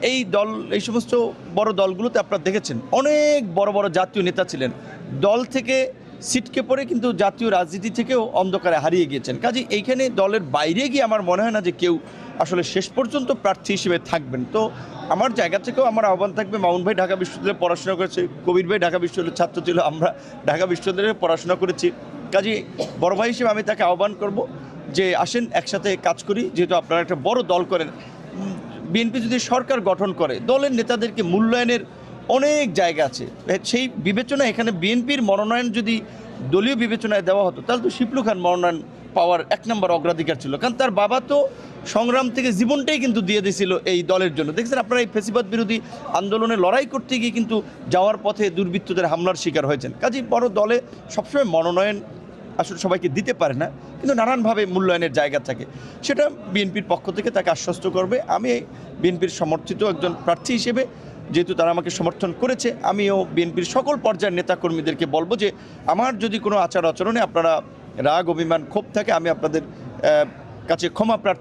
এই দল এই সমস্ত বড় দলগুলোতে আপনারা দেখেছেন অনেক বড় বড় জাতীয় নেতা ছিলেন, দল থেকে সিটকে পড়ে কিন্তু জাতীয় রাজনীতি থেকেও অন্ধকারে হারিয়ে গিয়েছেন। কাজে এইখানে দলের বাইরে গিয়ে আমার মনে হয় না যে কেউ আসলে শেষ পর্যন্ত প্রার্থী হিসেবে থাকবেন। তো আমার জায়গা থেকেও আমার আহ্বান থাকবে, মামুন ভাই ঢাকা বিশ্ববিদ্যালয়ে পড়াশোনা করেছে, কবির ভাই ঢাকা বিশ্ববিদ্যালয়ের ছাত্র ছিল, আমরা ঢাকা বিশ্ববিদ্যালয়ে পড়াশোনা করেছি। কাজে বড় ভাই হিসেবে আমি তাকে আহ্বান করব যে আসেন একসাথে কাজ করি। যেহেতু আপনারা একটা বড় দল করেন, বিএনপি যদি সরকার গঠন করে দলের নেতাদেরকে মূল্যায়নের অনেক জায়গা আছে, সেই বিবেচনা এখানে বিএনপির মনোনয়ন যদি দলীয় বিবেচনায় দেওয়া হতো তাহলে তো শিপলু খান মনোনয়ন পাওয়ার 1 নম্বর অগ্রাধিকার ছিল, কারণ তার বাবা তো সংগ্রাম থেকে জীবনটাই কিন্তু দিয়ে দিয়েছিল এই দলের জন্য। দেখছেন আপনারা এই ফ্যাসিবাদ বিরোধী আন্দোলনে লড়াই করতে গিয়ে কিন্তু যাওয়ার পথে দুর্বৃত্তদের হামলার শিকার হয়েছেন। কাজেই বড় দলে সবসময় মনোনয়ন আসলে সবাইকে দিতে পারে না, কিন্তু নানানভাবে মূল্যায়নের জায়গা থাকে। সেটা বিএনপির পক্ষ থেকে তাকে আশ্বস্ত করবে। আমি বিএনপির সমর্থিত একজন প্রার্থী হিসেবে, যেহেতু তারা আমাকে সমর্থন করেছে, আমিও বিএনপির সকল পর্যায়ের নেতাকর্মীদেরকে বলবো যে আমার যদি কোনো আচার আচরণে আপনারা রাগ অভিমান ক্ষোভ থাকে, আমি আপনাদের কাছে ক্ষমা প্রার্থী।